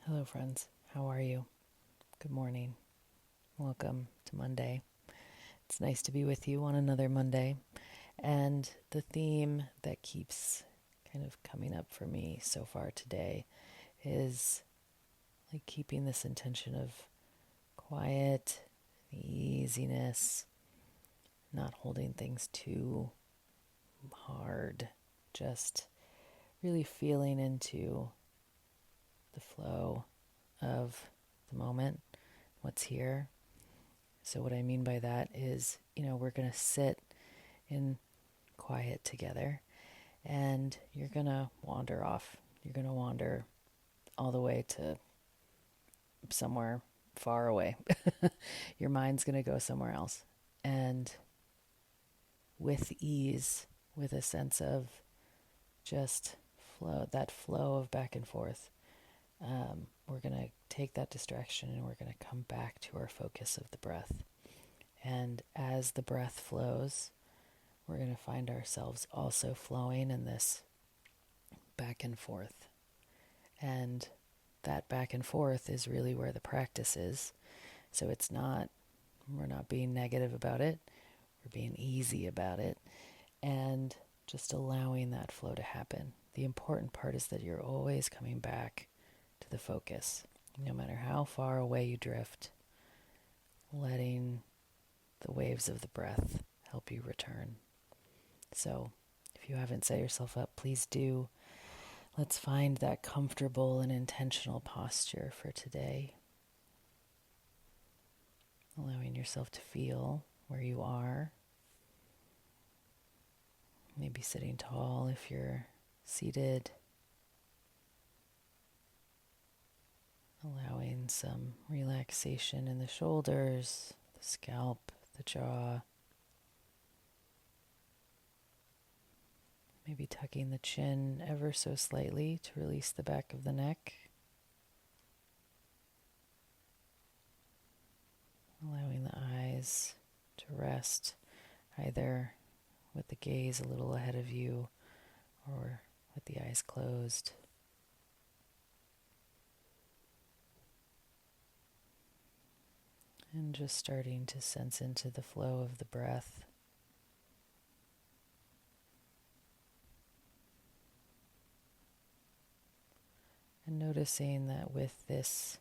Hello, friends. How are you? Good morning. Welcome to Monday. It's nice to be with you on another Monday. And the theme that keeps kind of coming up for me so far today is like keeping this intention of quiet, easiness, not holding things too hard, just really feeling into the flow of the moment, what's here. So, what I mean by that is, we're going to sit in quiet together and you're going to wander off. You're going to wander all the way to somewhere far away. Your mind's going to go somewhere else. And with ease, with a sense of just flow, that flow of back and forth, we're going to take that distraction and we're going to come back to our focus of the breath. And as the breath flows, we're going to find ourselves also flowing in this back and forth. And that back and forth is really where the practice is. So we're not being negative about it, we're being easy about it, and just allowing that flow to happen. The important part is that you're always coming back to the focus. No matter how far away you drift, letting the waves of the breath help you return. So, if you haven't set yourself up, please do. Let's find that comfortable and intentional posture for today. Allowing yourself to feel where you are. Maybe sitting tall if you're seated. Allowing some relaxation in the shoulders, the scalp, the jaw. Maybe tucking the chin ever so slightly to release the back of the neck. Allowing the eyes to rest either with the gaze a little ahead of you or with the eyes closed. And just starting to sense into the flow of the breath. And noticing that with this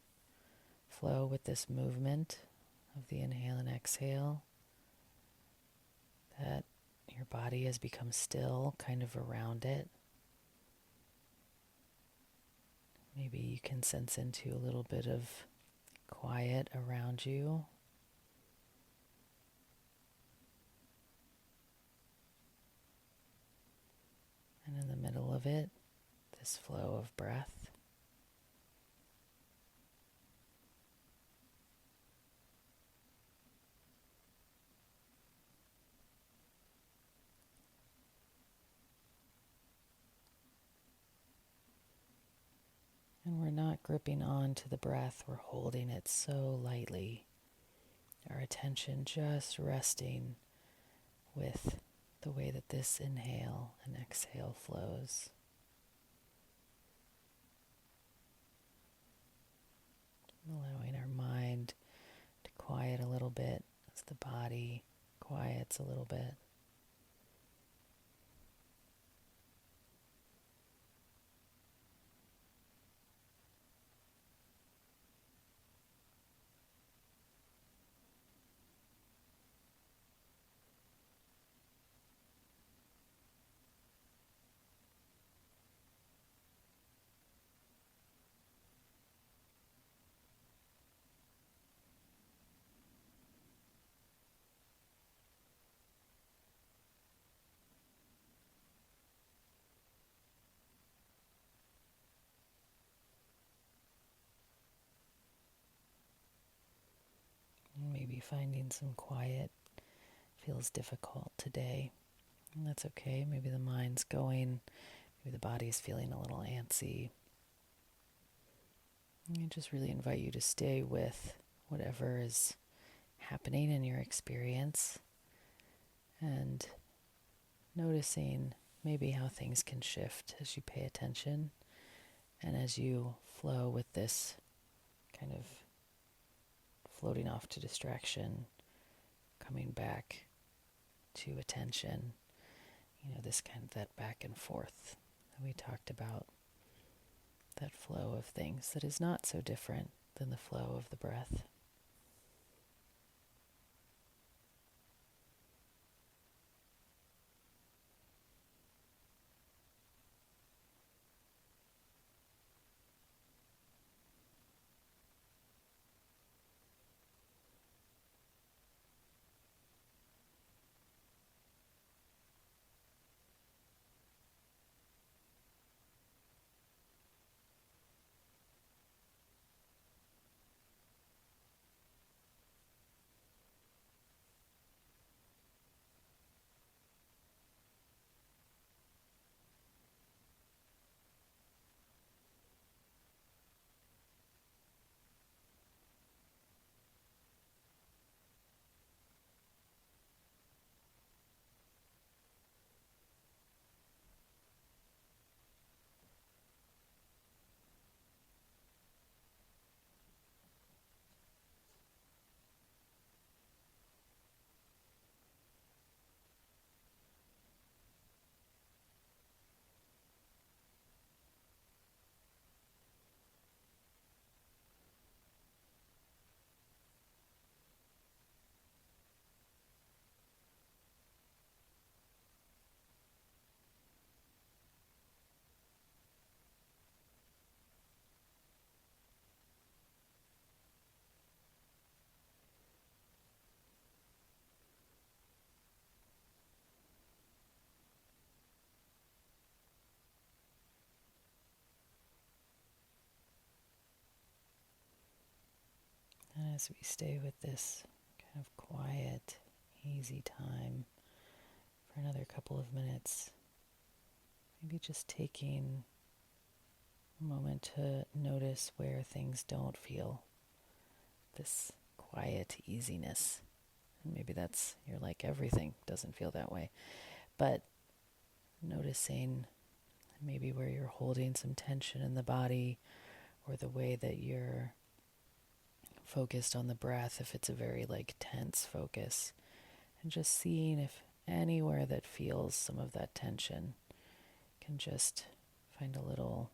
flow, with this movement of the inhale and exhale, that your body has become still kind of around it. Maybe you can sense into a little bit of quiet around you. And in the middle of it, this flow of breath. And we're not gripping on to the breath, we're holding it so lightly. Our attention just resting with the way that this inhale and exhale flows. Allowing our mind to quiet a little bit as the body quiets a little bit. Maybe finding some quiet feels difficult today, and that's okay. Maybe the mind's going, maybe the body's feeling a little antsy. I just really invite you to stay with whatever is happening in your experience and noticing maybe how things can shift as you pay attention And as you flow with this kind of floating off to distraction, coming back to attention, this kind of that back and forth that we talked about, that flow of things that is not so different than the flow of the breath. And as we stay with this kind of quiet, easy time for another couple of minutes, maybe just taking a moment to notice where things don't feel this quiet easiness. And maybe you're like, everything doesn't feel that way. But noticing maybe where you're holding some tension in the body, or the way that you're focused on the breath, if it's a very tense focus, and just seeing if anywhere that feels some of that tension can just find a little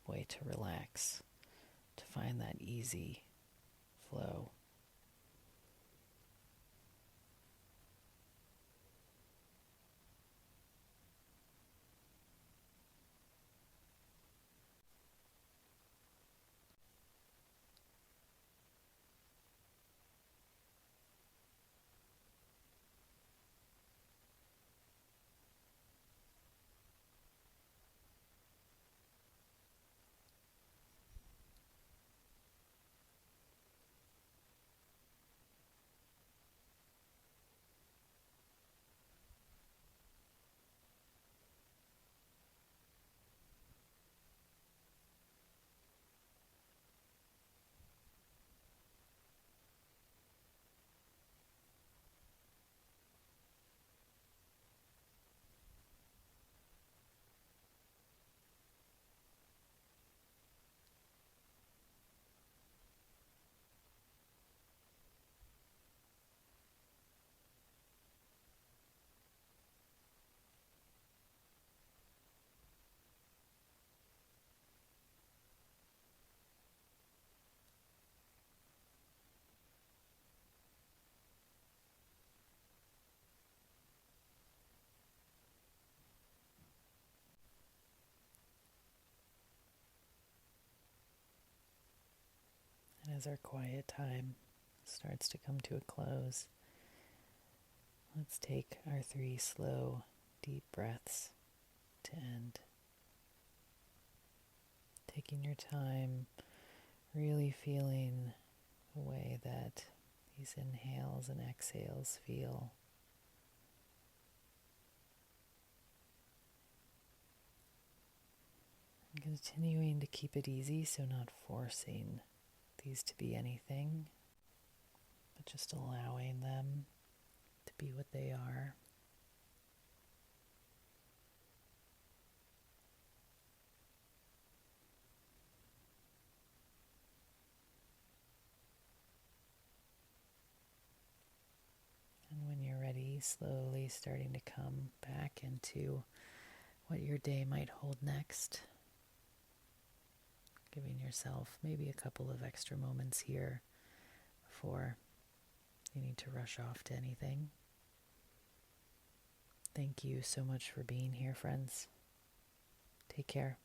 way to relax, to find that easy flow. And as our quiet time starts to come to a close, let's take our 3 slow, deep breaths to end. Taking your time, really feeling the way that these inhales and exhales feel. And continuing to keep it easy, so not forcing these to be anything, but just allowing them to be what they are. slowly starting to come back into what your day might hold next. Giving yourself maybe a couple of extra moments here before you need to rush off to anything. Thank you so much for being here, friends. Take care.